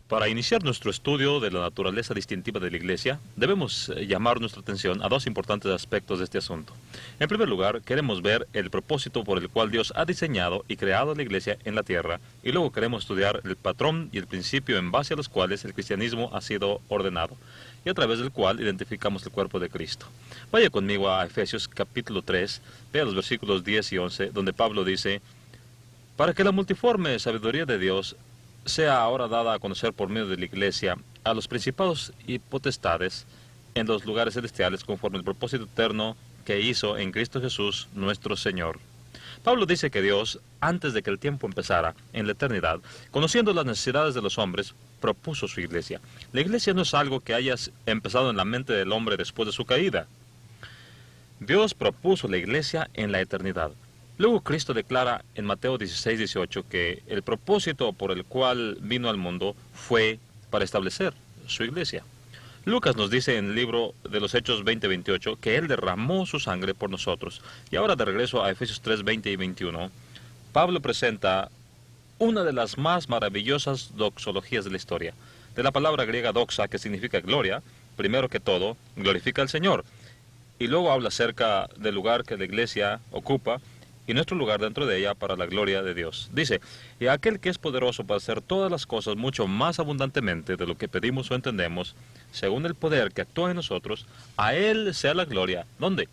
Para iniciar nuestro estudio de la naturaleza distintiva de la Iglesia, debemos llamar nuestra atención a dos importantes aspectos de este asunto. En primer lugar, queremos ver el propósito por el cual Dios ha diseñado y creado la Iglesia en la tierra, y luego queremos estudiar el patrón y el principio en base a los cuales el cristianismo ha sido ordenado, y a través del cual identificamos el cuerpo de Cristo. Vaya conmigo a Efesios capítulo 3, vea los versículos 10 y 11, donde Pablo dice: para que la multiforme sabiduría de Dios sea ahora dada a conocer por medio de la Iglesia a los principados y potestades en los lugares celestiales conforme al propósito eterno que hizo en Cristo Jesús nuestro Señor. Pablo dice que Dios, antes de que el tiempo empezara, en la eternidad, conociendo las necesidades de los hombres, propuso su Iglesia. La Iglesia no es algo que haya empezado en la mente del hombre después de su caída. Dios propuso la Iglesia en la eternidad. Luego Cristo declara en Mateo 16, 18 que el propósito por el cual vino al mundo fue para establecer su Iglesia. Lucas nos dice en el libro de los Hechos 20, 28 que Él derramó su sangre por nosotros. Y ahora de regreso a Efesios 3, 20 y 21, Pablo presenta una de las más maravillosas doxologías de la historia. De la palabra griega doxa, que significa gloria, primero que todo, glorifica al Señor. Y luego habla acerca del lugar que la Iglesia ocupa y nuestro lugar dentro de ella para la gloria de Dios. Dice: y aquel que es poderoso para hacer todas las cosas mucho más abundantemente de lo que pedimos o entendemos, según el poder que actúa en nosotros, a Él sea la gloria. ¿Dónde?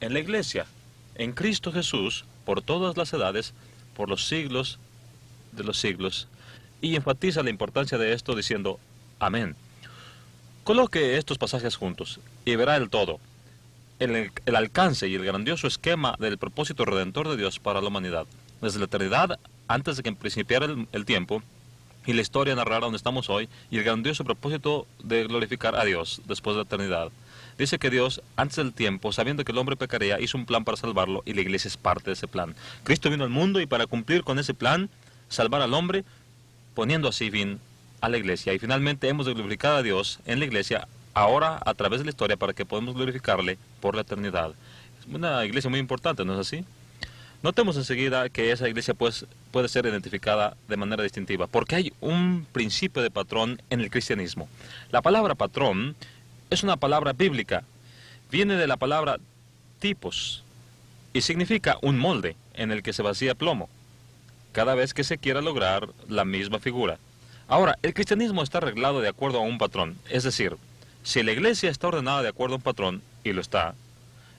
En la Iglesia, en Cristo Jesús, por todas las edades, por los siglos de los siglos. Y enfatiza la importancia de esto diciendo: amén. Coloque estos pasajes juntos y verá el todo. El alcance y el grandioso esquema del propósito redentor de Dios para la humanidad. Desde la eternidad, antes de que principiara el tiempo, y la historia narrara donde estamos hoy, y el grandioso propósito de glorificar a Dios después de la eternidad. Dice que Dios, antes del tiempo, sabiendo que el hombre pecaría, hizo un plan para salvarlo, y la Iglesia es parte de ese plan. Cristo vino al mundo y para cumplir con ese plan, salvar al hombre, poniendo así fin a la Iglesia. Y finalmente hemos de glorificar a Dios en la Iglesia, ahora a través de la historia, para que podamos glorificarle por la eternidad. Es una iglesia muy importante, ¿no es así? Notemos enseguida que esa iglesia puede ser identificada de manera distintiva, porque hay un principio de patrón en el cristianismo. La palabra patrón es una palabra bíblica, viene de la palabra tipos, y significa un molde en el que se vacía plomo, cada vez que se quiera lograr la misma figura. Ahora, el cristianismo está arreglado de acuerdo a un patrón, es decir, si la iglesia está ordenada de acuerdo a un patrón, y lo está,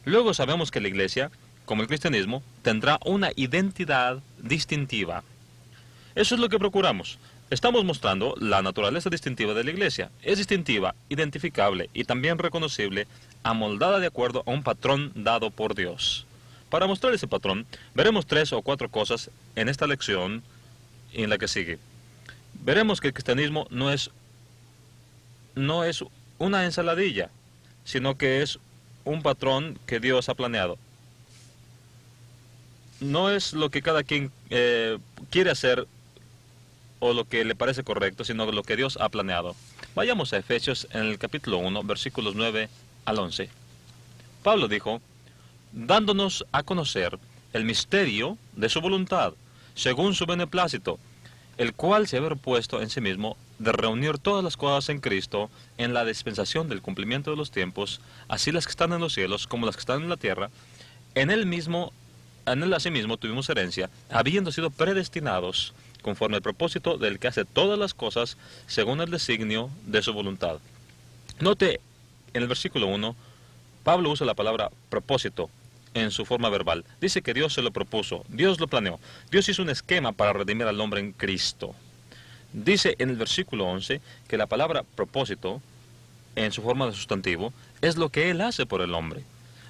luego sabemos que la iglesia, como el cristianismo, tendrá una identidad distintiva. Eso es lo que procuramos. Estamos mostrando la naturaleza distintiva de la iglesia. Es distintiva, identificable y también reconocible, amoldada de acuerdo a un patrón dado por Dios. Para mostrar ese patrón, veremos 3 o 4 cosas en esta lección y en la que sigue. Veremos que el cristianismo no es una ensaladilla, sino que es un patrón que Dios ha planeado. No es lo que cada quien quiere hacer o lo que le parece correcto, sino lo que Dios ha planeado. Vayamos a Efesios en el capítulo 1, versículos 9 al 11. Pablo dijo: dándonos a conocer el misterio de su voluntad, según su beneplácito, el cual se había propuesto en sí mismo de reunir todas las cosas en Cristo en la dispensación del cumplimiento de los tiempos, así las que están en los cielos como las que están en la tierra. En él asimismo tuvimos herencia, habiendo sido predestinados conforme al propósito del que hace todas las cosas según el designio de su voluntad. Note, en el versículo 1, Pablo usa la palabra propósito en su forma verbal. Dice que Dios se lo propuso, Dios lo planeó, Dios hizo un esquema para redimir al hombre en Cristo. Dice en el versículo 11 que la palabra propósito, en su forma de sustantivo, es lo que Él hace por el hombre.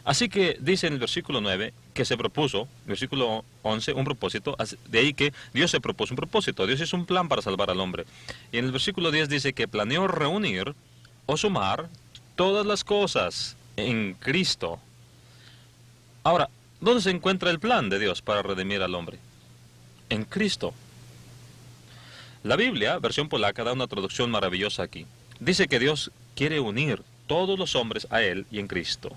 Así que dice en el versículo 9 que se propuso, versículo 11, un propósito, de ahí que Dios se propuso un propósito, Dios hizo un plan para salvar al hombre. Y en el versículo 10 dice que planeó reunir o sumar todas las cosas en Cristo. Ahora, ¿dónde se encuentra el plan de Dios para redimir al hombre? En Cristo. La Biblia, versión polaca, da una traducción maravillosa aquí. Dice que Dios quiere unir todos los hombres a Él y en Cristo.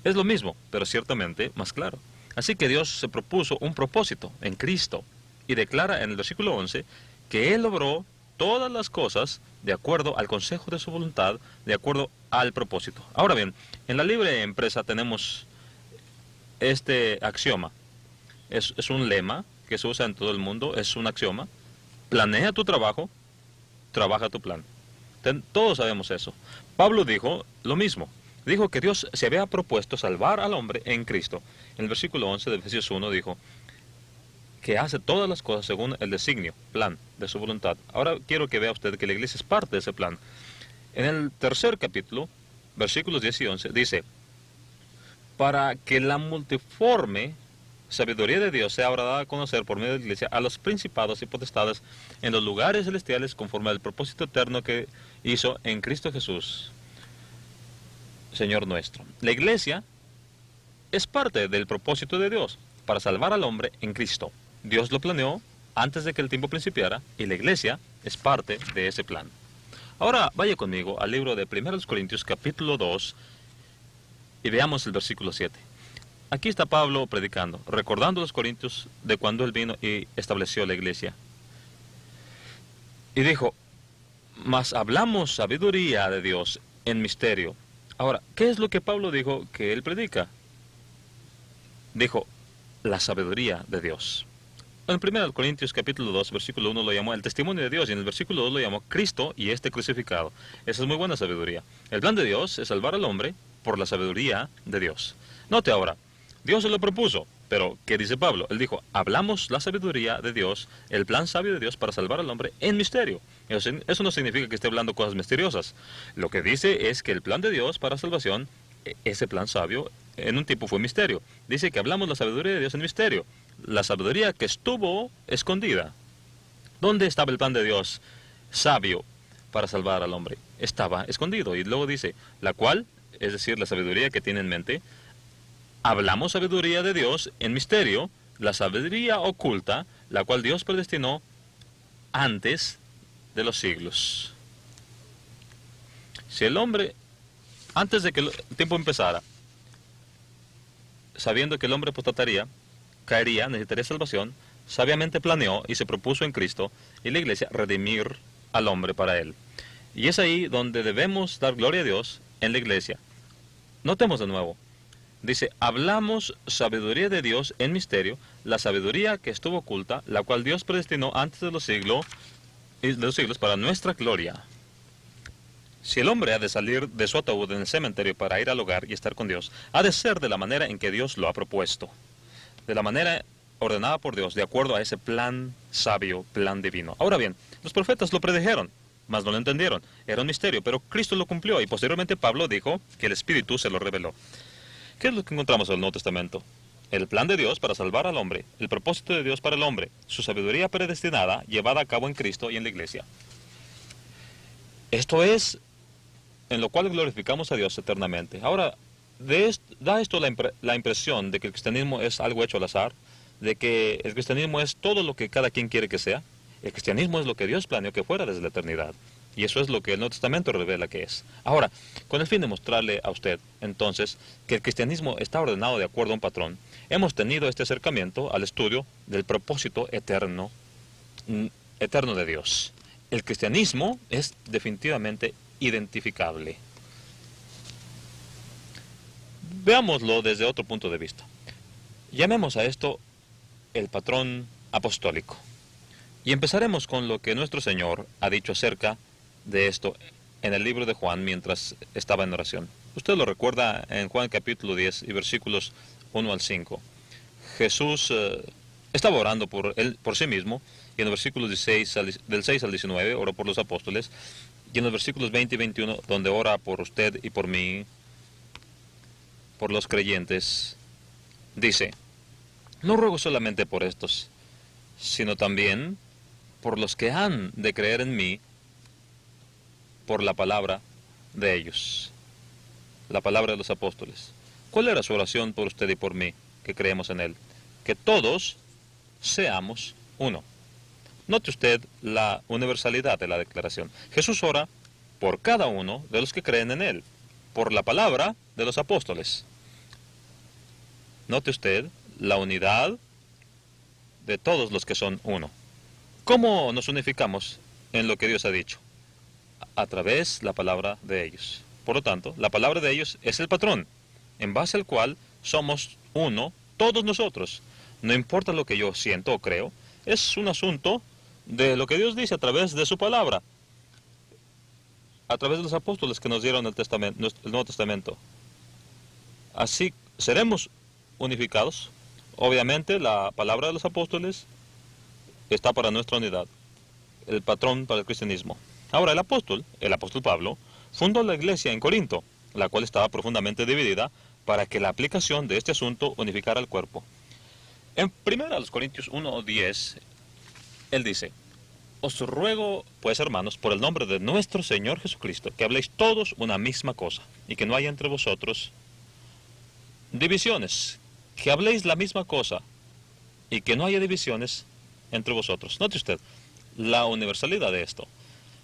Es lo mismo, pero ciertamente más claro. Así que Dios se propuso un propósito en Cristo y declara en el versículo 11 que Él obró todas las cosas de acuerdo al consejo de su voluntad, de acuerdo al propósito. Ahora bien, en la libre empresa tenemos este axioma. Es un lema que se usa en todo el mundo, es un axioma. Planea tu trabajo, trabaja tu plan. Todos sabemos eso. Pablo dijo lo mismo. Dijo que Dios se había propuesto salvar al hombre en Cristo. En el versículo 11 de Efesios 1 dijo que hace todas las cosas según el designio, plan de su voluntad. Ahora quiero que vea usted que la iglesia es parte de ese plan. En el tercer capítulo, versículos 10 y 11, dice, para que la multiforme sabiduría de Dios sea ahora dada a conocer por medio de la iglesia a los principados y potestades en los lugares celestiales conforme al propósito eterno que hizo en Cristo Jesús, Señor nuestro. La iglesia es parte del propósito de Dios para salvar al hombre en Cristo. Dios lo planeó antes de que el tiempo principiara y la iglesia es parte de ese plan. Ahora vaya conmigo al libro de 1 Corintios capítulo 2 y veamos el versículo 7. Aquí está Pablo predicando, recordando a los corintios de cuando él vino y estableció la iglesia. Y dijo, mas hablamos sabiduría de Dios en misterio. Ahora, ¿qué es lo que Pablo dijo que él predica? Dijo, la sabiduría de Dios. En 1 Corintios capítulo 2, versículo 1 lo llamó el testimonio de Dios y en el versículo 2 lo llamó Cristo y este crucificado. Esa es muy buena sabiduría. El plan de Dios es salvar al hombre por la sabiduría de Dios. Note ahora, Dios se lo propuso, pero ¿qué dice Pablo? Él dijo, hablamos la sabiduría de Dios, el plan sabio de Dios para salvar al hombre en misterio. Eso no significa que esté hablando cosas misteriosas. Lo que dice es que el plan de Dios para salvación, ese plan sabio, en un tiempo fue misterio. Dice que hablamos la sabiduría de Dios en misterio. La sabiduría que estuvo escondida. ¿Dónde estaba el plan de Dios sabio para salvar al hombre? Estaba escondido. Y luego dice, la cual, es decir, la sabiduría que tiene en mente, hablamos sabiduría de Dios en misterio, la sabiduría oculta, la cual Dios predestinó antes de los siglos. Si el hombre, antes de que el tiempo empezara, sabiendo que el hombre apostataría, caería, necesitaría salvación, sabiamente planeó y se propuso en Cristo y la iglesia redimir al hombre para él. Y es ahí donde debemos dar gloria a Dios en la iglesia. Notemos de nuevo. Dice, hablamos sabiduría de Dios en misterio, la sabiduría que estuvo oculta, la cual Dios predestinó antes de los siglos para nuestra gloria. Si el hombre ha de salir de su ataúd en el cementerio para ir al hogar y estar con Dios, ha de ser de la manera en que Dios lo ha propuesto, de la manera ordenada por Dios, de acuerdo a ese plan sabio, plan divino. Ahora bien, los profetas lo predijeron, mas no lo entendieron. Era un misterio, pero Cristo lo cumplió y posteriormente Pablo dijo que el Espíritu se lo reveló. ¿Qué es lo que encontramos en el Nuevo Testamento? El plan de Dios para salvar al hombre, el propósito de Dios para el hombre, su sabiduría predestinada llevada a cabo en Cristo y en la iglesia. Esto es en lo cual glorificamos a Dios eternamente. Ahora, da esto la impresión de que el cristianismo es algo hecho al azar, de que el cristianismo es todo lo que cada quien quiere que sea. El cristianismo es lo que Dios planeó que fuera desde la eternidad. Y eso es lo que el Nuevo Testamento revela que es. Ahora, con el fin de mostrarle a usted, entonces, que el cristianismo está ordenado de acuerdo a un patrón, hemos tenido este acercamiento al estudio del propósito eterno de Dios. El cristianismo es definitivamente identificable. Veámoslo desde otro punto de vista. Llamemos a esto el patrón apostólico. Y empezaremos con lo que nuestro Señor ha dicho acerca de esto en el libro de Juan mientras estaba en oración. Usted lo recuerda en Juan capítulo 10 y versículos 1 al 5. Jesús estaba orando por sí mismo y en los versículos del 6 al 19 oró por los apóstoles y en los versículos 20 y 21 donde ora por usted y por mí, por los creyentes, dice, no ruego solamente por estos, sino también por los que han de creer en mí por la palabra de ellos, la palabra de los apóstoles. ¿Cuál era su oración por usted y por mí, que creemos en Él? Que todos seamos uno. Note usted la universalidad de la declaración. Jesús ora por cada uno de los que creen en Él, por la palabra de los apóstoles. Note usted la unidad de todos los que son uno. ¿Cómo nos unificamos en lo que Dios ha dicho, a través de la palabra de ellos. Por lo tanto, la palabra de ellos es el patrón, en base al cual somos uno, todos nosotros. No importa lo que yo siento o creo, es un asunto de lo que Dios dice a través de su palabra, a través de los apóstoles que nos dieron el Nuevo Testamento. Así seremos unificados. Obviamente, la palabra de los apóstoles está para nuestra unidad, el patrón para el cristianismo. Ahora, el apóstol Pablo, fundó la iglesia en Corinto, la cual estaba profundamente dividida para que la aplicación de este asunto unificara el cuerpo. En 1 Corintios 1:10, él dice: Os ruego, pues, hermanos, por el nombre de nuestro Señor Jesucristo, que habléis todos una misma cosa, y que no haya entre vosotros divisiones, que habléis la misma cosa, y que no haya divisiones entre vosotros. Note usted la universalidad de esto.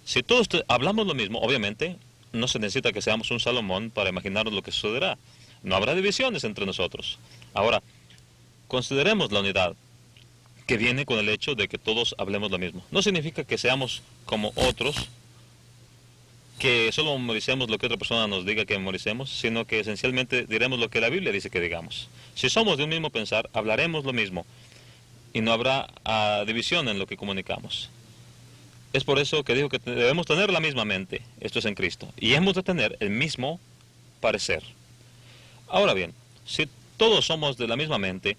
Si todos hablamos lo mismo, obviamente, no se necesita que seamos un Salomón para imaginarnos lo que sucederá. No habrá divisiones entre nosotros. Ahora, consideremos la unidad que viene con el hecho de que todos hablemos lo mismo. No significa que seamos como otros, que solo memoricemos lo que otra persona nos diga que memoricemos, sino que esencialmente diremos lo que la Biblia dice que digamos. Si somos de un mismo pensar, hablaremos lo mismo, y no habrá división en lo que comunicamos. Es por eso que digo que debemos tener la misma mente, esto es en Cristo, y hemos de tener el mismo parecer. Ahora bien, si todos somos de la misma mente,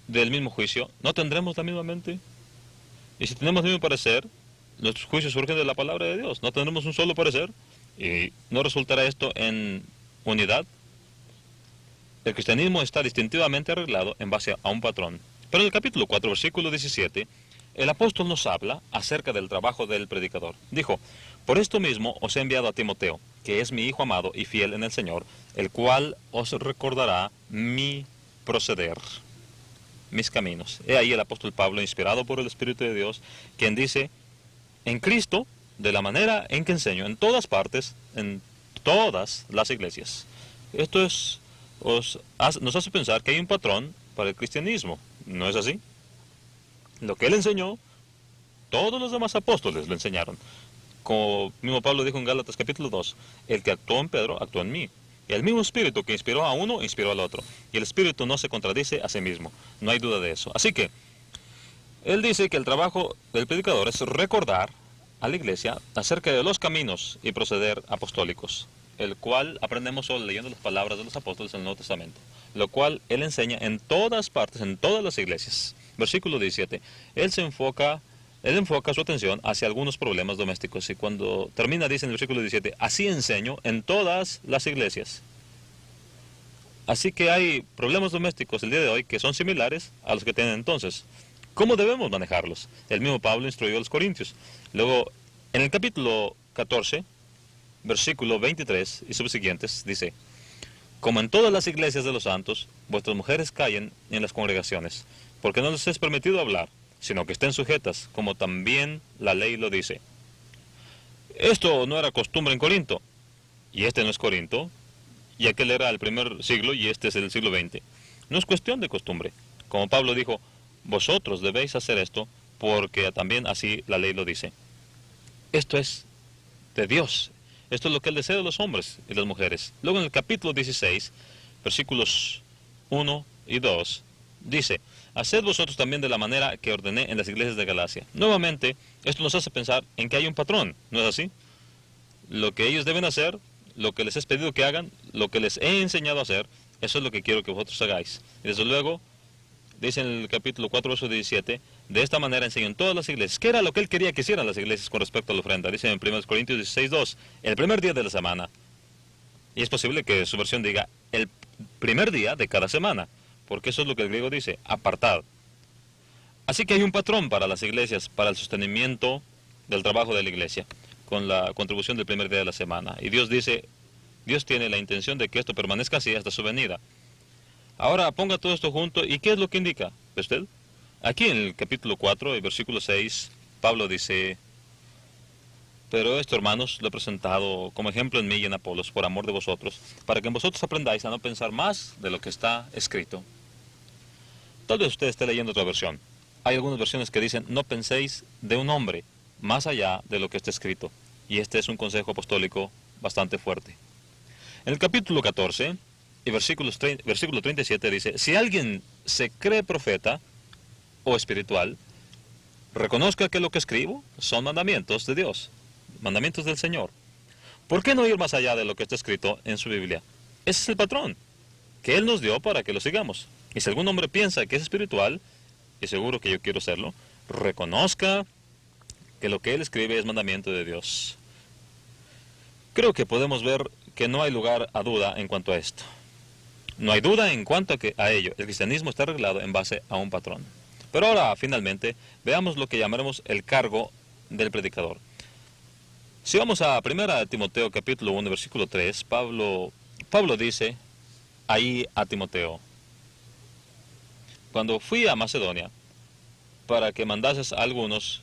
del mismo juicio, ¿no tendremos la misma mente? Y si tenemos el mismo parecer, nuestros juicios surgen de la palabra de Dios. No tendremos un solo parecer, y no resultará esto en unidad. El cristianismo está distintivamente arreglado en base a un patrón. Pero en el capítulo 4, versículo 17, el apóstol nos habla acerca del trabajo del predicador. Dijo: Por esto mismo os he enviado a Timoteo, que es mi hijo amado y fiel en el Señor, el cual os recordará mi proceder, mis caminos. He ahí el apóstol Pablo, inspirado por el Espíritu de Dios, quien dice: en Cristo, de la manera en que enseño, en todas partes, en todas las iglesias. Esto nos hace pensar que hay un patrón para el cristianismo. ¿No es así? Lo que él enseñó, todos los demás apóstoles lo enseñaron. Como mismo Pablo dijo en Gálatas capítulo 2, el que actuó en Pedro, actuó en mí. El mismo espíritu que inspiró a uno, inspiró al otro. Y el espíritu no se contradice a sí mismo. No hay duda de eso. Así que, él dice que el trabajo del predicador es recordar a la iglesia acerca de los caminos y proceder apostólicos, el cual aprendemos solo leyendo las palabras de los apóstoles en el Nuevo Testamento, lo cual él enseña en todas partes, en todas las iglesias. Versículo 17, él enfoca su atención hacia algunos problemas domésticos, y cuando termina dice en el versículo 17, así enseño en todas las iglesias. Así que hay problemas domésticos el día de hoy que son similares a los que tienen entonces. ¿Cómo debemos manejarlos? El mismo Pablo instruyó a los corintios. Luego, en el capítulo 14, versículo 23 y subsiguientes, dice: Como en todas las iglesias de los santos, vuestras mujeres callen en las congregaciones, porque no les es permitido hablar, sino que estén sujetas, como también la ley lo dice. Esto no era costumbre en Corinto, y este no es Corinto, y aquel era el primer siglo, y este es el siglo XX. No es cuestión de costumbre. Como Pablo dijo, vosotros debéis hacer esto, porque también así la ley lo dice. Esto es de Dios. Esto es lo que Él desea de los hombres y las mujeres. Luego en el capítulo 16, versículos 1 y 2, dice: Haced vosotros también de la manera que ordené en las iglesias de Galacia. Nuevamente, esto nos hace pensar en que hay un patrón, ¿no es así? Lo que ellos deben hacer, lo que les he pedido que hagan, lo que les he enseñado a hacer, eso es lo que quiero que vosotros hagáis. Y desde luego, dice en el capítulo 4, verso 17, de esta manera enseñó en todas las iglesias. ¿Qué era lo que él quería que hicieran las iglesias con respecto a la ofrenda? Dice en 1 Corintios 16, 2, el primer día de la semana. Y es posible que su versión diga el primer día de cada semana, porque eso es lo que el griego dice, apartad. Así que hay un patrón para las iglesias, para el sostenimiento del trabajo de la iglesia, con la contribución del primer día de la semana. Y Dios dice, Dios tiene la intención de que esto permanezca así hasta su venida. Ahora ponga todo esto junto, ¿y qué es lo que indica? ¿Ve usted? Aquí en el capítulo 4, el versículo 6, Pablo dice: Pero esto, hermanos, lo he presentado como ejemplo en mí y en Apolos, por amor de vosotros, para que en vosotros aprendáis a no pensar más de lo que está escrito. Tal vez usted esté leyendo otra versión. Hay algunas versiones que dicen: no penséis de un hombre, más allá de lo que está escrito. Y este es un consejo apostólico bastante fuerte. En el capítulo 14 y versículo 37 dice, si alguien se cree profeta o espiritual, reconozca que lo que escribo son mandamientos de Dios, mandamientos del Señor. ¿Por qué no ir más allá de lo que está escrito en su Biblia? Ese es el patrón que Él nos dio para que lo sigamos. Y si algún hombre piensa que es espiritual, y seguro que yo quiero serlo, reconozca que lo que Él escribe es mandamiento de Dios. Creo que podemos ver que no hay lugar a duda en cuanto a esto. No hay duda en cuanto a ello. El cristianismo está arreglado en base a un patrón. Pero ahora, finalmente, veamos lo que llamaremos el cargo del predicador. Si vamos a 1 Timoteo capítulo 1, versículo 3, Pablo dice ahí a Timoteo, cuando fui a Macedonia, para que mandases a algunos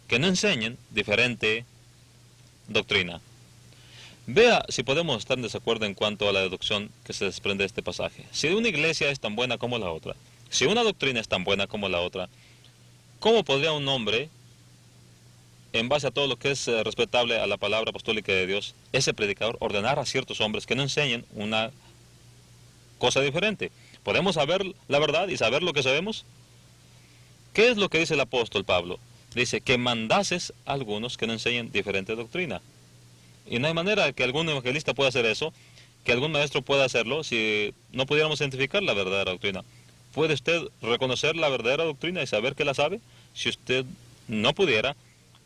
que no enseñen diferente doctrina. Vea si podemos estar en desacuerdo en cuanto a la deducción que se desprende de este pasaje. Si una iglesia es tan buena como la otra, si una doctrina es tan buena como la otra, ¿cómo podría un hombre, en base a todo lo que es respetable a la palabra apostólica de Dios, ese predicador, ordenar a ciertos hombres que no enseñen una cosa diferente? ¿Podemos saber la verdad y saber lo que sabemos? ¿Qué es lo que dice el apóstol Pablo? Dice que mandases a algunos que no enseñen diferente doctrina. Y no hay manera que algún evangelista pueda hacer eso, que algún maestro pueda hacerlo, si no pudiéramos identificar la verdadera doctrina. ¿Puede usted reconocer la verdadera doctrina y saber que la sabe? Si usted no pudiera,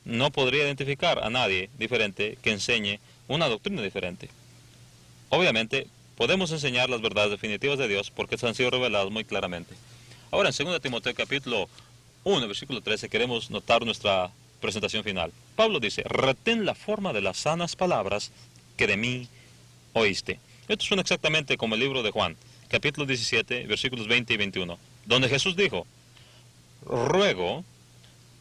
no podría identificar a nadie diferente que enseñe una doctrina diferente. Obviamente, podemos enseñar las verdades definitivas de Dios porque han sido reveladas muy claramente. Ahora, en 2 Timoteo capítulo 1, versículo 13, queremos notar nuestra presentación final. Pablo dice, retén la forma de las sanas palabras que de mí oíste. Esto suena exactamente como el libro de Juan, capítulo 17, versículos 20 y 21, donde Jesús dijo, ruego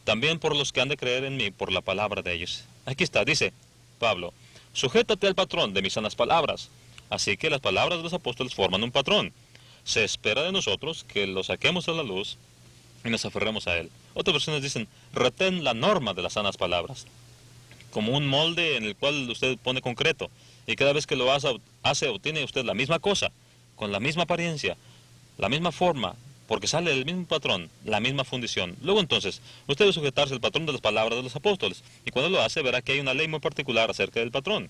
también por los que han de creer en mí por la palabra de ellos. Aquí está, dice Pablo, sujétate al patrón de mis sanas palabras. Así que las palabras de los apóstoles forman un patrón. Se espera de nosotros que lo saquemos a la luz y nos aferremos a él. Otras versiones dicen, retén la norma de las sanas palabras, como un molde en el cual usted pone concreto, y cada vez que lo hace obtiene usted la misma cosa, con la misma apariencia, la misma forma, porque sale del mismo patrón, la misma fundición. Luego entonces, usted debe sujetarse al patrón de las palabras de los apóstoles, y cuando lo hace verá que hay una ley muy particular acerca del patrón.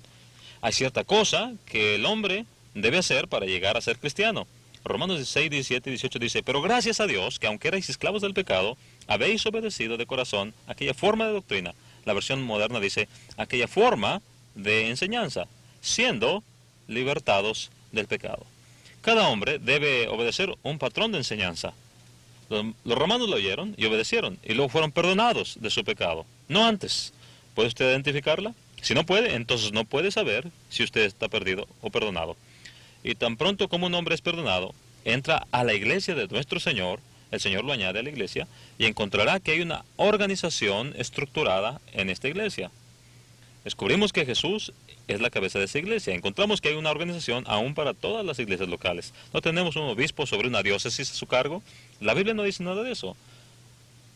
Hay cierta cosa que el hombre debe hacer para llegar a ser cristiano. Romanos 16, 17 y 18 dice, pero gracias a Dios que aunque erais esclavos del pecado, habéis obedecido de corazón aquella forma de doctrina. La versión moderna dice, aquella forma de enseñanza, siendo libertados del pecado. Cada hombre debe obedecer un patrón de enseñanza. Los romanos lo oyeron y obedecieron, y luego fueron perdonados de su pecado. No antes. ¿Puede usted identificarla? Si no puede, entonces no puede saber si usted está perdido o perdonado. Y tan pronto como un hombre es perdonado, entra a la iglesia de nuestro Señor, el Señor lo añade a la iglesia, y encontrará que hay una organización estructurada en esta iglesia. Descubrimos que Jesús es la cabeza de esa iglesia. Encontramos que hay una organización aún para todas las iglesias locales. No tenemos un obispo sobre una diócesis a su cargo. La Biblia no dice nada de eso.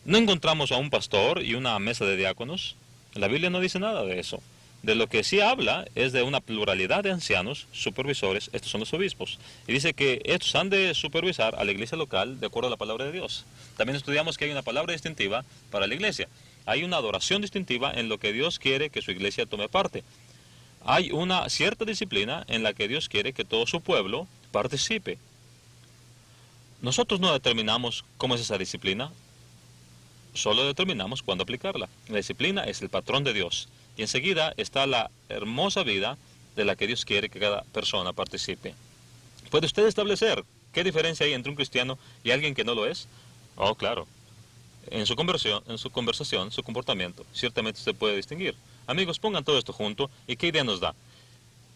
No encontramos a un pastor y una mesa de diáconos. La Biblia no dice nada de eso. De lo que sí habla es de una pluralidad de ancianos, supervisores, estos son los obispos. Y dice que estos han de supervisar a la iglesia local de acuerdo a la palabra de Dios. También estudiamos que hay una palabra distintiva para la iglesia. Hay una adoración distintiva en lo que Dios quiere que su iglesia tome parte. Hay una cierta disciplina en la que Dios quiere que todo su pueblo participe. Nosotros no determinamos cómo es esa disciplina, solo determinamos cuándo aplicarla. La disciplina es el patrón de Dios. Y enseguida está la hermosa vida de la que Dios quiere que cada persona participe. ¿Puede usted establecer qué diferencia hay entre un cristiano y alguien que no lo es? Oh, claro. En su conversación, su comportamiento, ciertamente usted puede distinguir. Amigos, pongan todo esto junto y ¿qué idea nos da?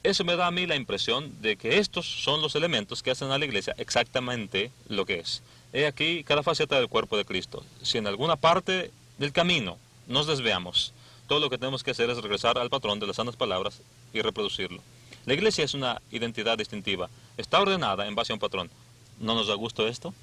Eso me da a mí la impresión de que estos son los elementos que hacen a la iglesia exactamente lo que es. He aquí cada faceta del cuerpo de Cristo. Si en alguna parte del camino nos desviamos, todo lo que tenemos que hacer es regresar al patrón de las sanas palabras y reproducirlo. La iglesia es una identidad distintiva. Está ordenada en base a un patrón. ¿No nos da gusto esto?